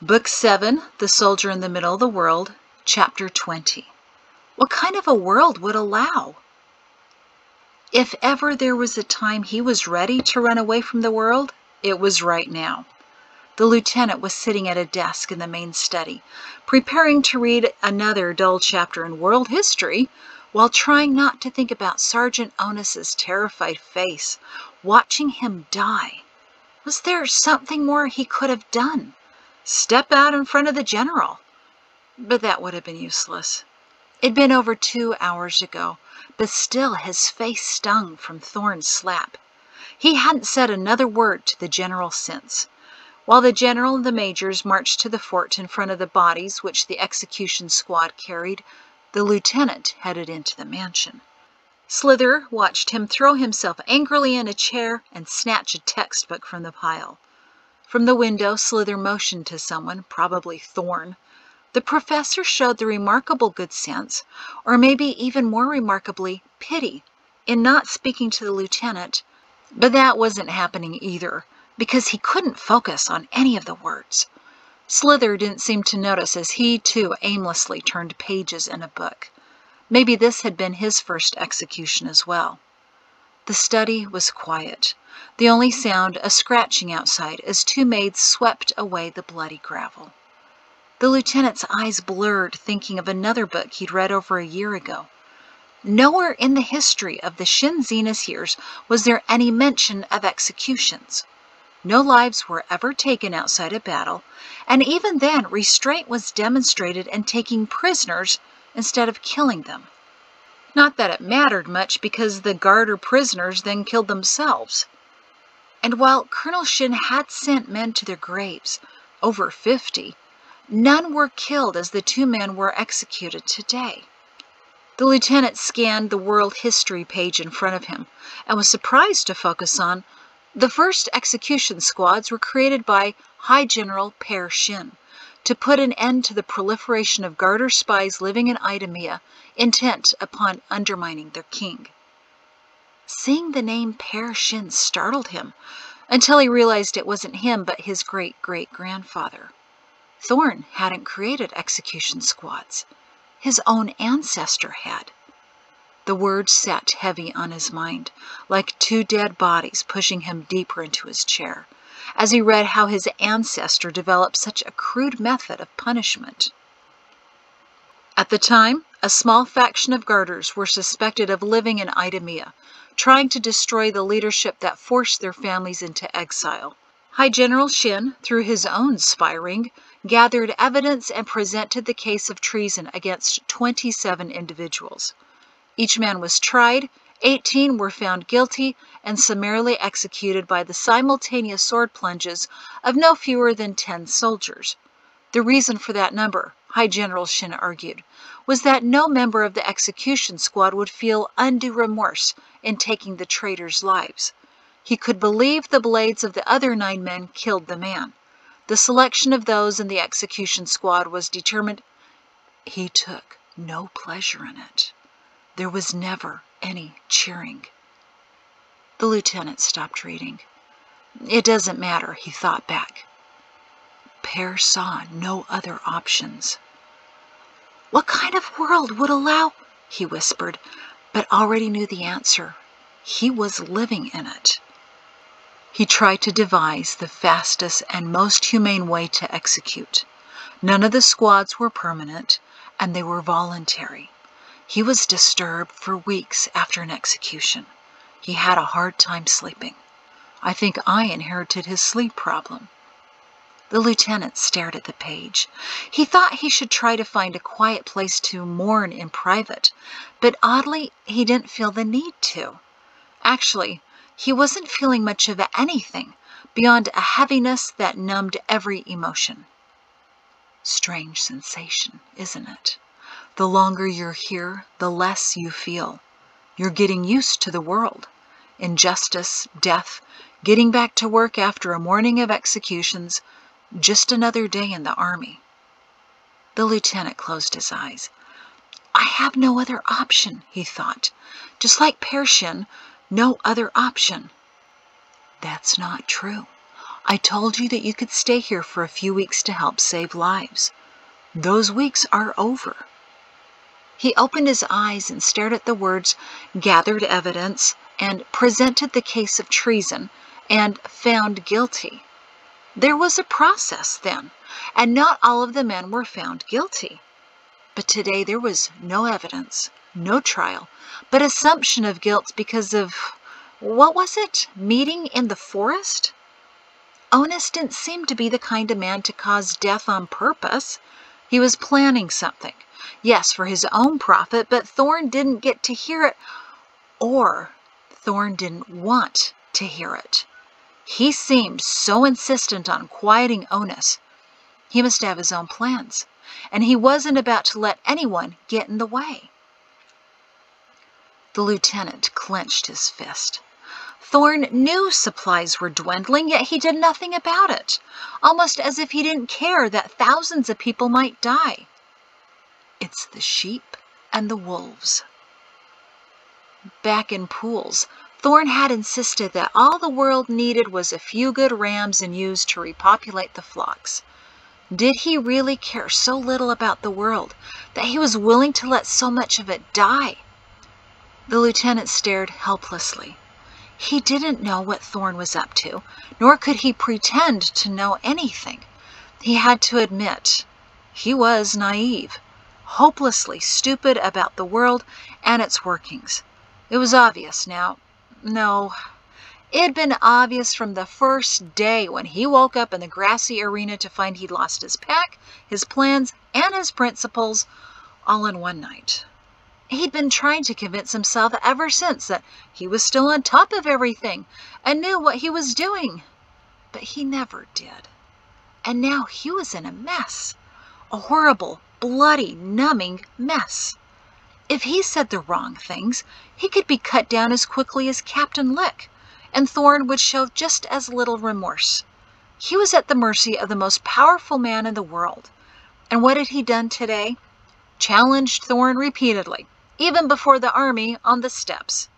Book 7, The Soldier in the Middle of the World, Chapter 20. What kind of a world would allow? If ever there was a time he was ready to run away from the world, it was right now. The lieutenant was sitting at a desk in the main study, preparing to read another dull chapter in world history, while trying not to think about Sergeant Onus's terrified face, watching him die. Was there something more he could have done? Step out in front of the general. But that would have been useless. It'd been over 2 hours ago, but still his face stung from Thorn's slap. He hadn't said another word to the general since. While the general and the majors marched to the fort in front of the bodies which the execution squad carried, the lieutenant headed into the mansion. Slither watched him throw himself angrily in a chair and snatch a textbook from the pile. From the window, Slither motioned to someone, probably Thorn. The professor showed the remarkable good sense, or maybe even more remarkably, pity, in not speaking to the lieutenant, but that wasn't happening either, because he couldn't focus on any of the words. Slither didn't seem to notice as he, too, aimlessly turned pages in a book. Maybe this had been his first execution as well. The study was quiet. The only sound a scratching outside as 2 maids swept away the bloody gravel. The lieutenant's eyes blurred, thinking of another book he'd read over a year ago. Nowhere in the history of the Shin Zenas years was there any mention of executions. No lives were ever taken outside a battle, and even then restraint was demonstrated in taking prisoners instead of killing them. Not that it mattered much, because the Garter prisoners then killed themselves. And while Colonel Shin had sent men to their graves, over 50, none were killed as the 2 men were executed today. The lieutenant scanned the world history page in front of him and was surprised to focus on the first execution squads were created by High General Per Shin to put an end to the proliferation of Garter spies living in Idemia, intent upon undermining their king. Seeing the name Per Shin startled him, until he realized it wasn't him but his great-great-grandfather. Thorn hadn't created execution squads. His own ancestor had. The words sat heavy on his mind, like 2 dead bodies pushing him deeper into his chair, as he read how his ancestor developed such a crude method of punishment. At the time, a small faction of Garters were suspected of living in Idemia, trying to destroy the leadership that forced their families into exile. High General Shin, through his own spy ring, gathered evidence and presented the case of treason against 27 individuals. Each man was tried, 18 were found guilty, and summarily executed by the simultaneous sword plunges of no fewer than 10 soldiers. The reason for that number, High General Shin argued, was that no member of the execution squad would feel undue remorse in taking the traitors' lives. He could believe the blades of the other 9 men killed the man. The selection of those in the execution squad was determined. He took no pleasure in it. There was never any cheering. The lieutenant stopped reading. It doesn't matter, he thought back. Per saw no other options. What kind of world would allow? He whispered, but already knew the answer. He was living in it. He tried to devise the fastest and most humane way to execute. None of the squads were permanent, and they were voluntary. He was disturbed for weeks after an execution. He had a hard time sleeping. I think I inherited his sleep problem. The lieutenant stared at the page. He thought he should try to find a quiet place to mourn in private, but oddly, he didn't feel the need to. Actually, he wasn't feeling much of anything beyond a heaviness that numbed every emotion. Strange sensation, isn't it? The longer you're here, the less you feel. You're getting used to the world. Injustice, death, getting back to work after a morning of executions, just another day in the army. The lieutenant closed his eyes. I have no other option, he thought. Just like Per Shin, no other option. That's not true. I told you that you could stay here for a few weeks to help save lives. Those weeks are over." He opened his eyes and stared at the words, "gathered evidence," and "presented the case of treason," and "found guilty." There was a process then, and not all of the men were found guilty. But today there was no evidence, no trial, but assumption of guilt because of, what was it, meeting in the forest? Onus didn't seem to be the kind of man to cause death on purpose. He was planning something, yes, for his own profit, but Thorn didn't get to hear it, or Thorn didn't want to hear it. He seemed so insistent on quieting Onus. He must have his own plans, and he wasn't about to let anyone get in the way. The lieutenant clenched his fist. Thorn knew supplies were dwindling, yet he did nothing about it, almost as if he didn't care that thousands of people might die. It's the sheep and the wolves. Back in Pools, Thorn had insisted that all the world needed was a few good rams and ewes to repopulate the flocks. Did he really care so little about the world that he was willing to let so much of it die? The lieutenant stared helplessly. He didn't know what Thorn was up to, nor could he pretend to know anything. He had to admit he was naive, hopelessly stupid about the world and its workings. It was obvious now. No, it had been obvious from the first day when he woke up in the grassy arena to find he'd lost his pack, his plans, and his principles all in one night. He'd been trying to convince himself ever since that he was still on top of everything and knew what he was doing. But he never did. And now he was in a mess. A horrible, bloody, numbing mess. If he said the wrong things, he could be cut down as quickly as Captain Lick, and Thorn would show just as little remorse. He was at the mercy of the most powerful man in the world. And what had he done today? Challenged Thorn repeatedly, even before the army on the steps.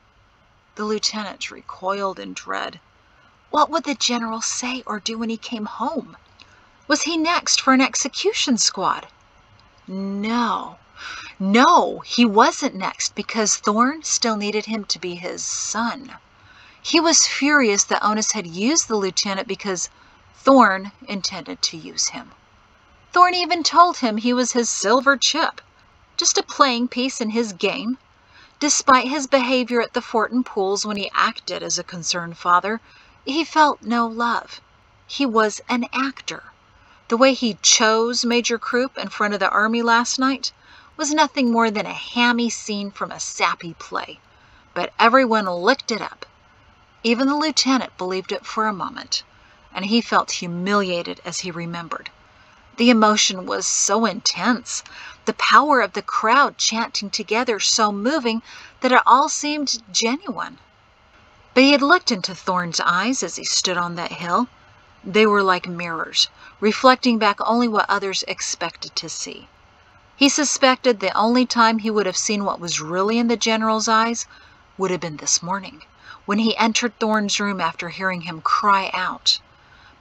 The lieutenant recoiled in dread. What would the general say or do when he came home? Was he next for an execution squad? No, he wasn't next, because Thorn still needed him to be his son. He was furious that Onus had used the lieutenant because Thorn intended to use him. Thorn even told him he was his silver chip, just a playing piece in his game. Despite his behavior at the fort in Pools when he acted as a concerned father, he felt no love. He was an actor. The way he chose Major Croup in front of the army last night was nothing more than a hammy scene from a sappy play. But everyone licked it up. Even the lieutenant believed it for a moment, and he felt humiliated as he remembered. The emotion was so intense, the power of the crowd chanting together so moving that it all seemed genuine. But he had looked into Thorn's eyes as he stood on that hill. They were like mirrors, reflecting back only what others expected to see. He suspected the only time he would have seen what was really in the general's eyes would have been this morning, when he entered Thorn's room after hearing him cry out.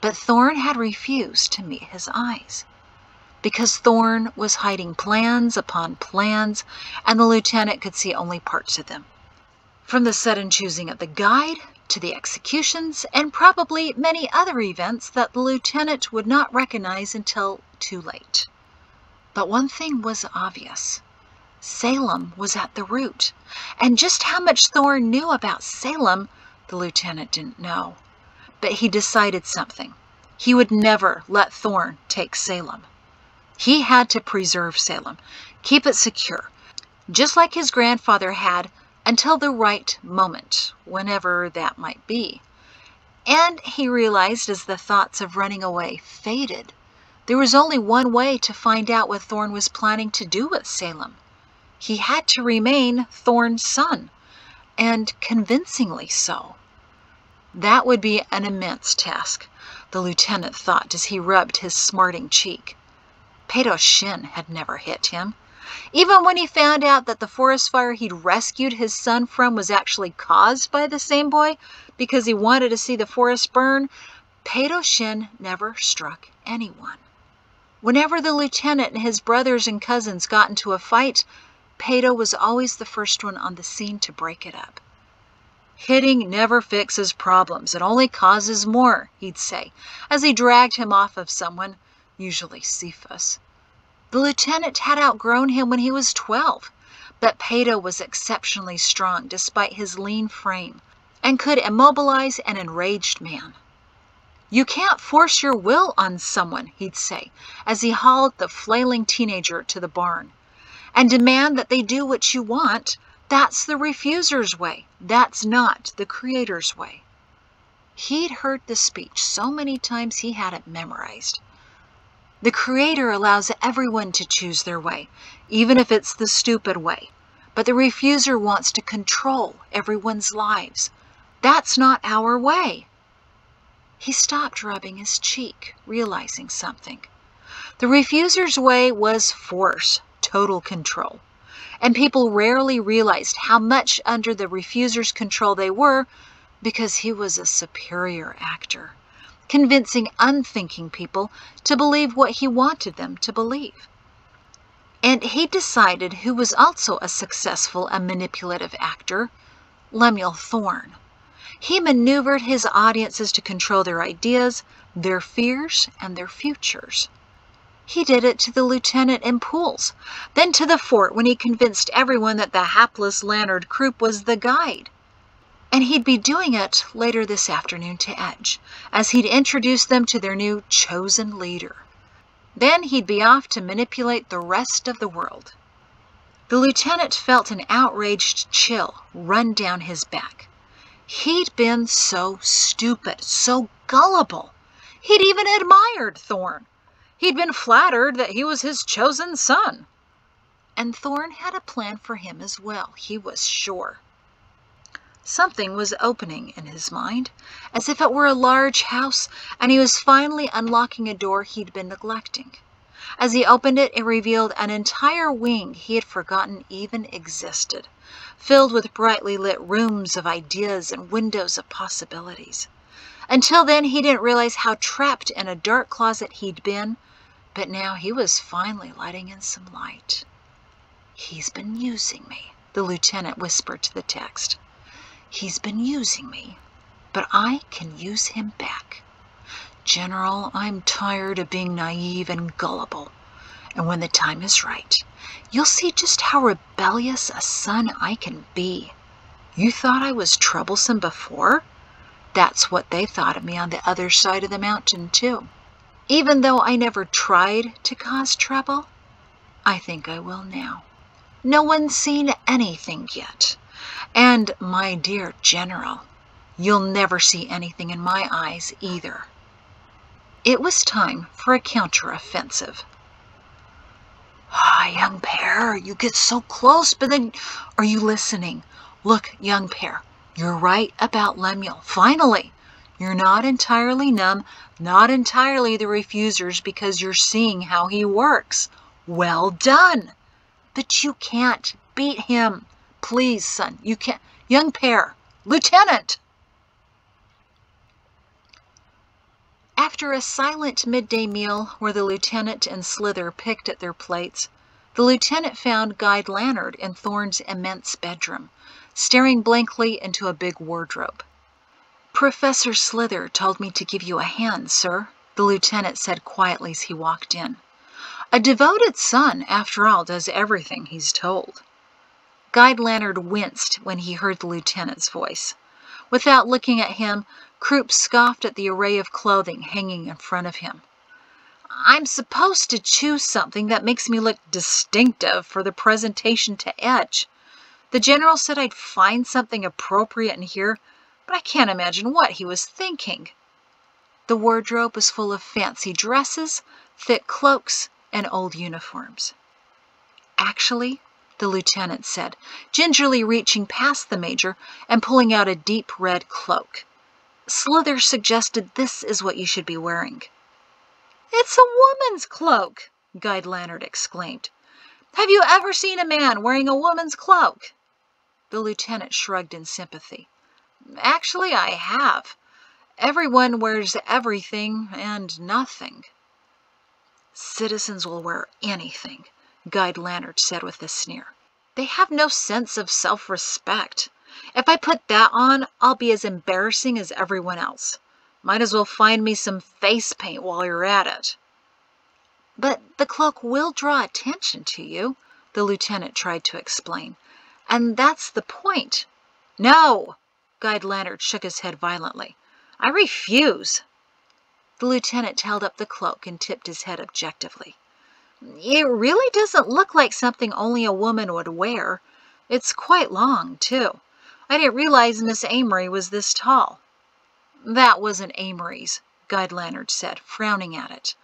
But Thorn had refused to meet his eyes, because Thorn was hiding plans upon plans, and the lieutenant could see only parts of them. From the sudden choosing of the guide, to the executions, and probably many other events that the lieutenant would not recognize until too late. But one thing was obvious. Salem was at the root, and just how much Thorn knew about Salem, the lieutenant didn't know. But he decided something. He would never let Thorn take Salem. He had to preserve Salem, keep it secure, just like his grandfather had, until the right moment, whenever that might be. And he realized as the thoughts of running away faded, there was only one way to find out what Thorn was planning to do with Salem. He had to remain Thorn's son, and convincingly so. That would be an immense task, the lieutenant thought as he rubbed his smarting cheek. Peto's shin had never hit him. Even when he found out that the forest fire he'd rescued his son from was actually caused by the same boy because he wanted to see the forest burn, Peido Shin never struck anyone. Whenever the lieutenant and his brothers and cousins got into a fight, Peido was always the first one on the scene to break it up. "Hitting never fixes problems, it only causes more," he'd say, as he dragged him off of someone, usually Cephas. The lieutenant had outgrown him when he was 12, but Peido was exceptionally strong despite his lean frame, and could immobilize an enraged man. "You can't force your will on someone," he'd say, as he hauled the flailing teenager to the barn, "and demand that they do what you want. That's the refuser's way. That's not the creator's way." He'd heard the speech so many times he had it memorized. The creator allows everyone to choose their way, even if it's the stupid way. But the refuser wants to control everyone's lives. That's not our way. He stopped rubbing his cheek, realizing something. The refuser's way was force, total control. And people rarely realized how much under the refuser's control they were because he was a superior actor, convincing unthinking people to believe what he wanted them to believe. And he decided who was also a successful and manipulative actor, Lemuel Thorne. He maneuvered his audiences to control their ideas, their fears, and their futures. He did it to the lieutenant in pools, then to the fort when he convinced everyone that the hapless Leonard Croup was the guide. And he'd be doing it later this afternoon to Edge, as he'd introduce them to their new chosen leader. Then he'd be off to manipulate the rest of the world. The lieutenant felt an outraged chill run down his back. He'd been so stupid, so gullible. He'd even admired Thorne. He'd been flattered that he was his chosen son. And Thorne had a plan for him as well, he was sure. Something was opening in his mind, as if it were a large house, and he was finally unlocking a door he'd been neglecting. As he opened it, it revealed an entire wing he had forgotten even existed, filled with brightly lit rooms of ideas and windows of possibilities. Until then, he didn't realize how trapped in a dark closet he'd been, but now he was finally letting in some light. "He's been using me," the lieutenant whispered to the text. "He's been using me, but I can use him back. General, I'm tired of being naive and gullible, and when the time is right, you'll see just how rebellious a son I can be. You thought I was troublesome before? That's what they thought of me on the other side of the mountain, too. Even though I never tried to cause trouble, I think I will now. No one's seen anything yet. And, my dear General, you'll never see anything in my eyes either." It was time for a counteroffensive. "Ah, young pair, you get so close, but then are you listening? Look, young pair, you're right about Lemuel. Finally, you're not entirely numb, not entirely the refusers because you're seeing how he works. Well done! But you can't beat him. Please, son, you can't. Young pair, Lieutenant!" After a silent midday meal where the lieutenant and Slither picked at their plates, the lieutenant found Guide Lannard in Thorne's immense bedroom, staring blankly into a big wardrobe. "Professor Slither told me to give you a hand, sir," the lieutenant said quietly as he walked in. "A devoted son, after all, does everything he's told." Guide Lannard winced when he heard the lieutenant's voice. Without looking at him, Croup scoffed at the array of clothing hanging in front of him. "I'm supposed to choose something that makes me look distinctive for the presentation to Edge. The general said I'd find something appropriate in here, but I can't imagine what he was thinking." The wardrobe was full of fancy dresses, thick cloaks, and old uniforms. "Actually," the lieutenant said, gingerly reaching past the major and pulling out a deep red cloak, "Slither suggested this is what you should be wearing." "It's a woman's cloak!" Guide Lannard exclaimed. "Have you ever seen a man wearing a woman's cloak?" The lieutenant shrugged in sympathy. "Actually, I have. Everyone wears everything and nothing. Citizens will wear anything, Guide Lantern said with a sneer. They have no sense of self-respect. If I put that on, I'll be as embarrassing as everyone else. Might as well find me some face paint while you're at it. But the cloak will draw attention to you, the lieutenant tried to explain. And that's the point. No! Guide Lantern shook his head violently. I refuse. The lieutenant held up the cloak and tipped his head objectively. It really doesn't look like something only a woman would wear. It's quite long, too. I didn't realize Miss Amory was this tall. That wasn't Amory's, Guide Lantern said, frowning at it.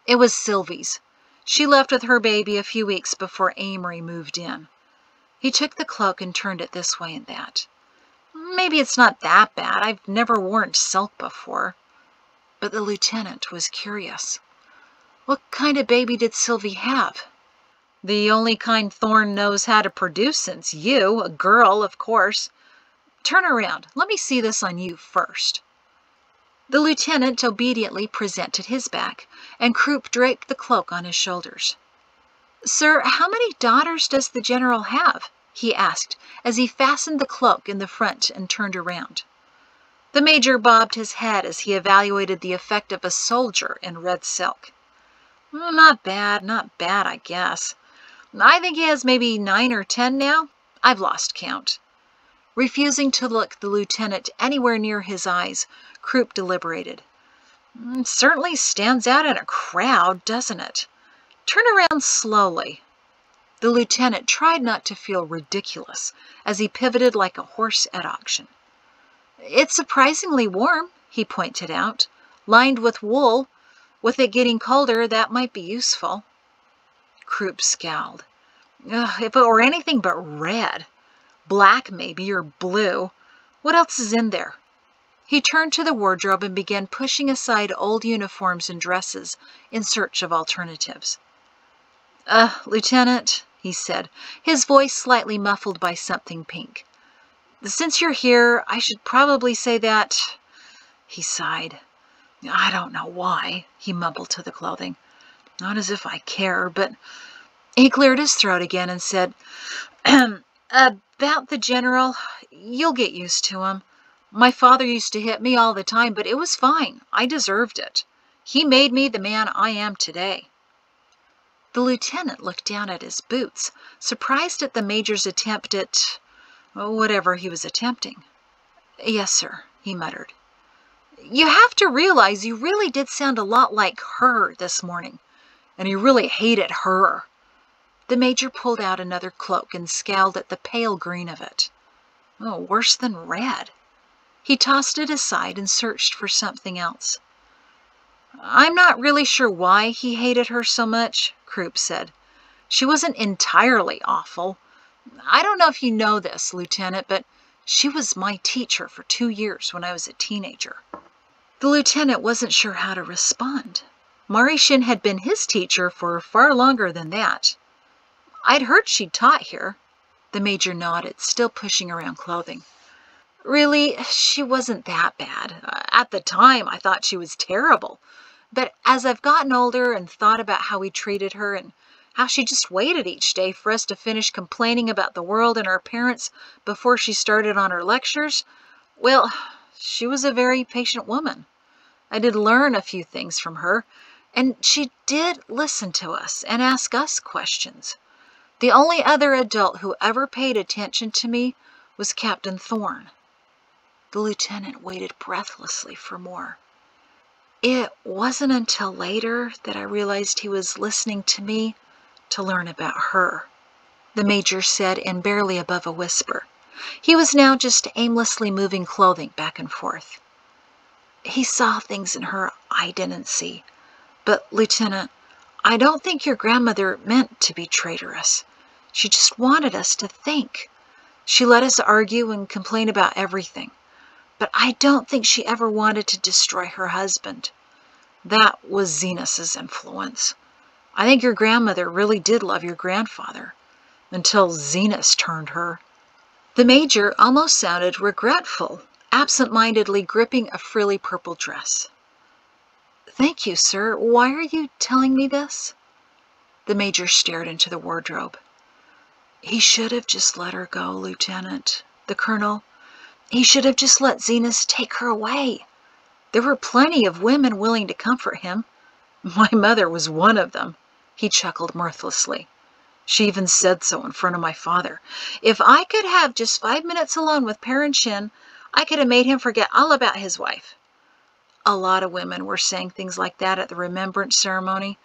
It was Sylvie's. She left with her baby a few weeks before Amory moved in. He took the cloak and turned it this way and that. Maybe it's not that bad. I've never worn silk before. But the lieutenant was curious. What kind of baby did Sylvie have? The only kind Thorne knows how to produce since you, a girl, of course. Turn around. Let me see this on you first. The lieutenant obediently presented his back, and Croup draped the cloak on his shoulders. Sir, how many daughters does the general have? He asked, as he fastened the cloak in the front and turned around. The major bobbed his head as he evaluated the effect of a soldier in red silk. Not bad, I guess. I think he has maybe 9 or 10 now. I've lost count. Refusing to look the lieutenant anywhere near his eyes, Croup deliberated. It certainly stands out in a crowd, doesn't it? Turn around slowly. The lieutenant tried not to feel ridiculous as he pivoted like a horse at auction. It's surprisingly warm, he pointed out, lined with wool. With it getting colder, that might be useful. Croup scowled. If it were anything but red. Black, maybe, or blue. What else is in there? He turned to the wardrobe and began pushing aside old uniforms and dresses in search of alternatives. Lieutenant, he said, his voice slightly muffled by something pink. Since you're here, I should probably say that... He sighed. I don't know why, he mumbled to the clothing. Not as if I care, but... He cleared his throat again and said, About the general, you'll get used to him. My father used to hit me all the time, but it was fine. I deserved it. He made me the man I am today. The lieutenant looked down at his boots, surprised at the major's attempt at whatever he was attempting. Yes, sir, he muttered. You have to realize you really did sound a lot like her this morning, and you really hated her. The major pulled out another cloak and scowled at the pale green of it. Oh, worse than red. He tossed it aside and searched for something else. I'm not really sure why he hated her so much, Croup said. She wasn't entirely awful. I don't know if you know this, Lieutenant, but she was my teacher for 2 years when I was a teenager. The lieutenant wasn't sure how to respond. Marishin had been his teacher for far longer than that. I'd heard she'd taught here. The major nodded, still pushing around clothing. Really, she wasn't that bad. At the time, I thought she was terrible. But as I've gotten older and thought about how we treated her and how she just waited each day for us to finish complaining about the world and our parents before she started on her lectures, well, she was a very patient woman. I did learn a few things from her, and she did listen to us and ask us questions. The only other adult who ever paid attention to me was Captain Thorne. The lieutenant waited breathlessly for more. It wasn't until later that I realized he was listening to me to learn about her, the major said in barely above a whisper. He was now just aimlessly moving clothing back and forth. He saw things in her I didn't see. But, Lieutenant, I don't think your grandmother meant to be traitorous. She just wanted us to think. She let us argue and complain about everything. But I don't think she ever wanted to destroy her husband. That was Zenas' influence. I think your grandmother really did love your grandfather, until Zenas turned her. The major almost sounded regretful absent-mindedly gripping a frilly purple dress. "Thank you, sir. Why are you telling me this?" The major stared into the wardrobe. "He should have just let her go, Lieutenant. The colonel, he should have just let Zenas take her away. There were plenty of women willing to comfort him. My mother was one of them." He chuckled mirthlessly. "She even said so in front of my father. If I could have just 5 minutes alone with Perrin Shin, I could have made him forget all about his wife." A lot of women were saying things like that at the remembrance ceremony.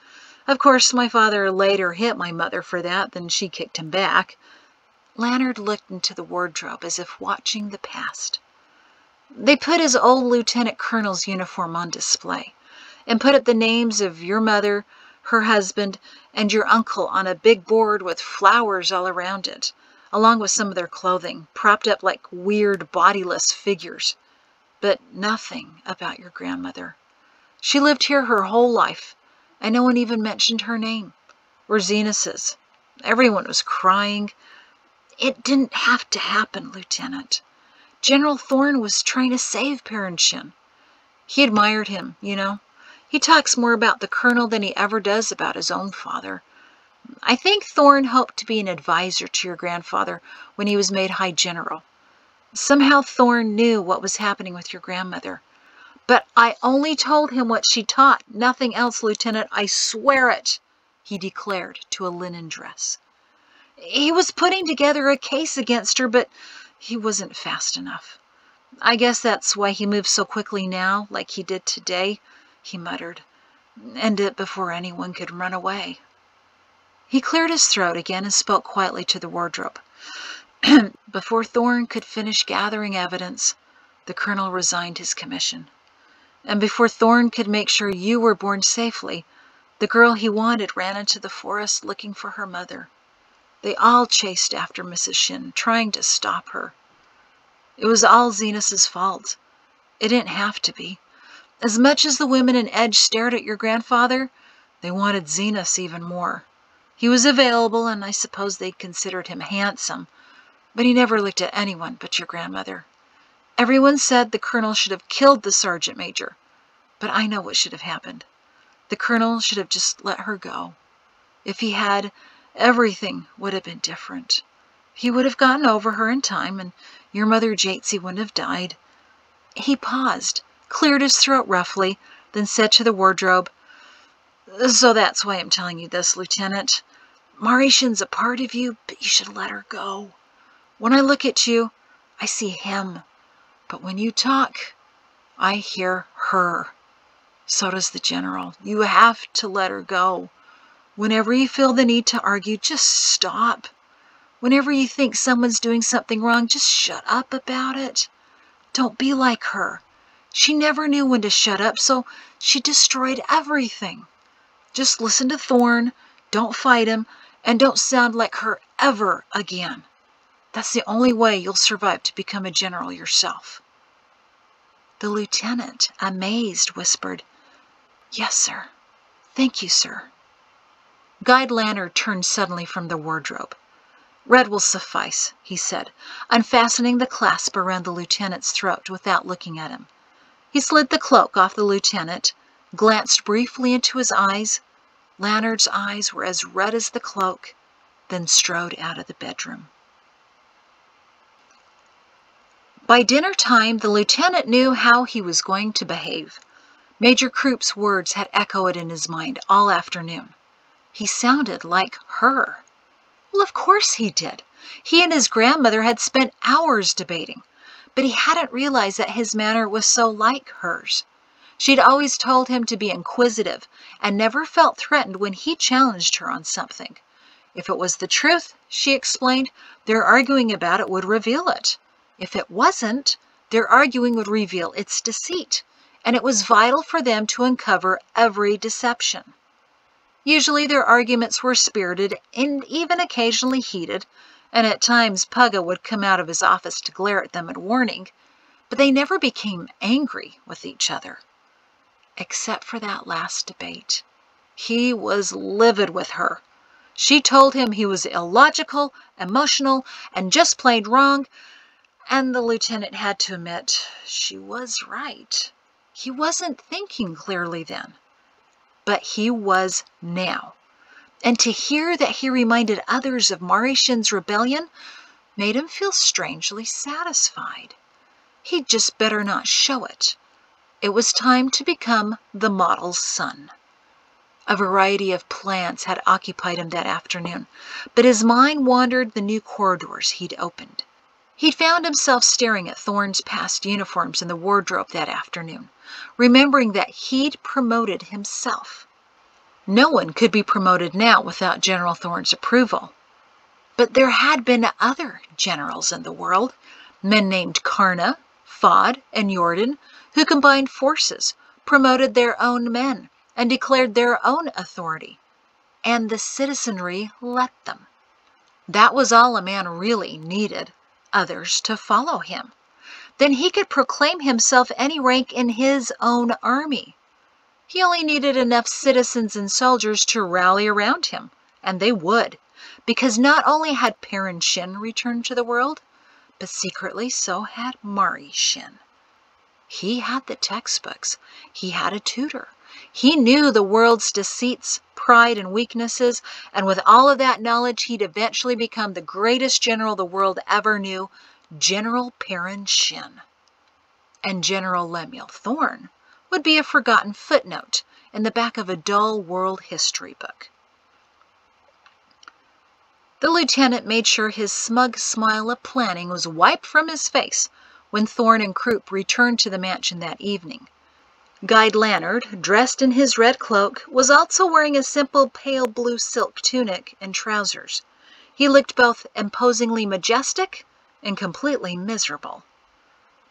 Of course, my father later hit my mother for that, then she kicked him back. Lannard looked into the wardrobe as if watching the past. They put his old lieutenant colonel's uniform on display and put up the names of your mother, her husband, and your uncle on a big board with flowers all around it, along with some of their clothing, propped up like weird bodiless figures. But nothing about your grandmother. She lived here her whole life, and no one even mentioned her name, or Zenas's. Everyone was crying. It didn't have to happen, Lieutenant. General Thorne was trying to save Perrin Shin. He admired him, you know. He talks more about the colonel than he ever does about his own father. I think Thorne hoped to be an advisor to your grandfather when he was made High General. Somehow Thorne knew what was happening with your grandmother. But I only told him what she taught, nothing else, Lieutenant. I swear it," he declared to a linen dress. "He was putting together a case against her, but he wasn't fast enough. I guess that's why he moves so quickly now, like he did today," he muttered. "End it before anyone could run away." He cleared his throat again and spoke quietly to the wardrobe. "Before Thorne could finish gathering evidence, the colonel resigned his commission. And before Thorne could make sure you were born safely, the girl he wanted ran into the forest looking for her mother. They all chased after Mrs. Shin, trying to stop her. It was all Zenas's fault. It didn't have to be. As much as the women in Edge stared at your grandfather, they wanted Zenas even more. He was available, and I suppose they considered him handsome, but he never looked at anyone but your grandmother. Everyone said the colonel should have killed the sergeant major, but I know what should have happened. The colonel should have just let her go. If he had, everything would have been different. He would have gotten over her in time, and your mother Jatesy wouldn't have died." He paused, cleared his throat roughly, then said to the wardrobe, "So that's why I'm telling you this, Lieutenant. Mari Shin's a part of you, but you should let her go. When I look at you, I see him. But when you talk, I hear her. So does the general. You have to let her go. Whenever you feel the need to argue, just stop. Whenever you think someone's doing something wrong, just shut up about it. Don't be like her. She never knew when to shut up, so she destroyed everything. Just listen to Thorne, don't fight him, and don't sound like her ever again. That's the only way you'll survive to become a general yourself." The lieutenant, amazed, whispered, "Yes, sir. Thank you, sir." Guide Lannard turned suddenly from the wardrobe. "Red will suffice," he said, unfastening the clasp around the lieutenant's throat without looking at him. He slid the cloak off the lieutenant, glanced briefly into his eyes. Lannard's eyes were as red as the cloak, then strode out of the bedroom. By dinner time, the lieutenant knew how he was going to behave. Major Croupp's words had echoed in his mind all afternoon. He sounded like her. Well, of course he did. He and his grandmother had spent hours debating, but he hadn't realized that his manner was so like hers. She'd always told him to be inquisitive and never felt threatened when he challenged her on something. If it was the truth, she explained, their arguing about it would reveal it. If it wasn't, their arguing would reveal its deceit, and it was vital for them to uncover every deception. Usually their arguments were spirited and even occasionally heated, and at times Pugga would come out of his office to glare at them in warning, but they never became angry with each other. Except for that last debate. He was livid with her. She told him he was illogical, emotional, and just plain wrong, And the lieutenant had to admit she was right. He wasn't thinking clearly then, but he was now. And to hear that he reminded others of Mari Shin's rebellion made him feel strangely satisfied. He'd just better not show it. It was time to become the model's son. A variety of plans had occupied him that afternoon, but his mind wandered the new corridors he'd opened. He'd found himself staring at Thorne's past uniforms in the wardrobe that afternoon, remembering that he'd promoted himself. No one could be promoted now without General Thorne's approval. But there had been other generals in the world, men named Karna, Fod, and Jordan, who combined forces, promoted their own men, and declared their own authority. And the citizenry let them. That was all a man really needed, others to follow him. Then he could proclaim himself any rank in his own army. He only needed enough citizens and soldiers to rally around him, and they would, because not only had Perrin Shin returned to the world, but secretly so had Mari Shin. He had the textbooks. He had a tutor. He knew the world's deceits, pride, and weaknesses, and with all of that knowledge, he'd eventually become the greatest general the world ever knew, General Perrin Shin. And General Lemuel Thorne would be a forgotten footnote in the back of a dull world history book. The lieutenant made sure his smug smile of planning was wiped from his face when Thorne and Krupp returned to the mansion that evening. Guide Lannard, dressed in his red cloak, was also wearing a simple pale blue silk tunic and trousers. He looked both imposingly majestic and completely miserable.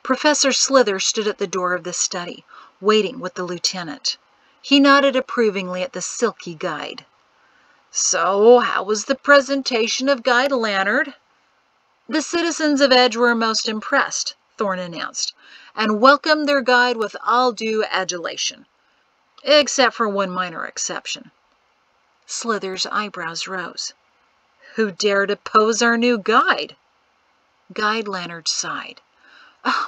Professor Slither stood at the door of the study, waiting with the lieutenant. He nodded approvingly at the silky guide. "So, how was the presentation of Guide Lannard?" "The citizens of Edge were most impressed," Thorne announced, "and welcomed their guide with all due adulation, except for one minor exception." Slither's eyebrows rose. "Who dared oppose our new guide?" Guide Lannard sighed.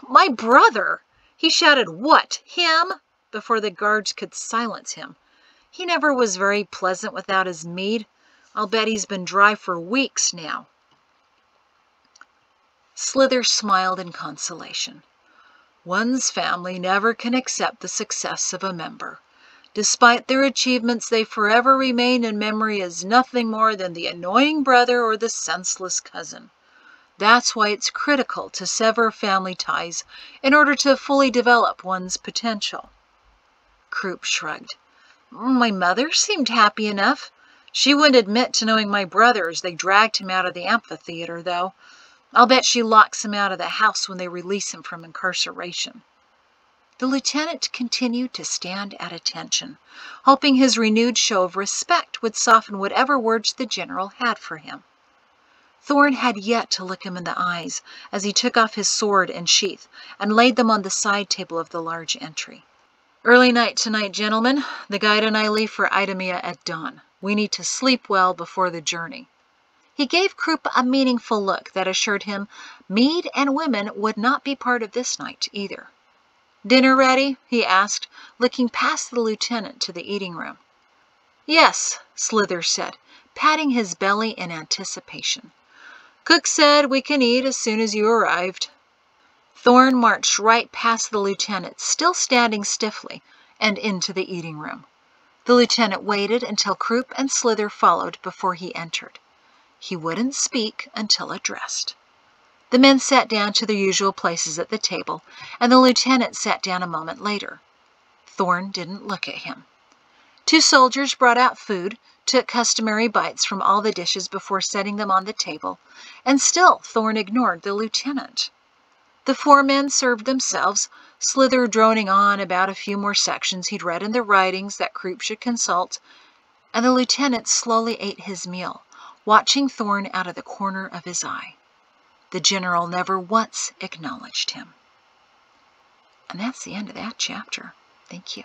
"My brother!" He shouted, "What, him?" before the guards could silence him. "He never was very pleasant without his mead. I'll bet he's been dry for weeks now." Slither smiled in consolation. "One's family never can accept the success of a member. Despite their achievements, they forever remain in memory as nothing more than the annoying brother or the senseless cousin. That's why it's critical to sever family ties in order to fully develop one's potential." Krupp shrugged. "My mother seemed happy enough. She wouldn't admit to knowing my brother as they dragged him out of the amphitheater, though. I'll bet she locks him out of the house when they release him from incarceration." The lieutenant continued to stand at attention, hoping his renewed show of respect would soften whatever words the general had for him. Thorne had yet to look him in the eyes as he took off his sword and sheath and laid them on the side table of the large entry. "Early night tonight, gentlemen. The guide and I leave for Idemia at dawn. We need to sleep well before the journey." He gave Krupp a meaningful look that assured him mead and women would not be part of this night either. "Dinner ready?" he asked, looking past the lieutenant to the eating room. "Yes," Slither said, patting his belly in anticipation. "Cook said we can eat as soon as you arrived." Thorne marched right past the lieutenant, still standing stiffly, and into the eating room. The lieutenant waited until Krupp and Slither followed before he entered. He wouldn't speak until addressed. The men sat down to their usual places at the table, and the lieutenant sat down a moment later. Thorne didn't look at him. Two soldiers brought out food, took customary bites from all the dishes before setting them on the table, and still Thorne ignored the lieutenant. The four men served themselves, Slither droning on about a few more sections he'd read in the writings that Krupp should consult, and the lieutenant slowly ate his meal, watching Thorne out of the corner of his eye. The general never once acknowledged him. And that's the end of that chapter. Thank you.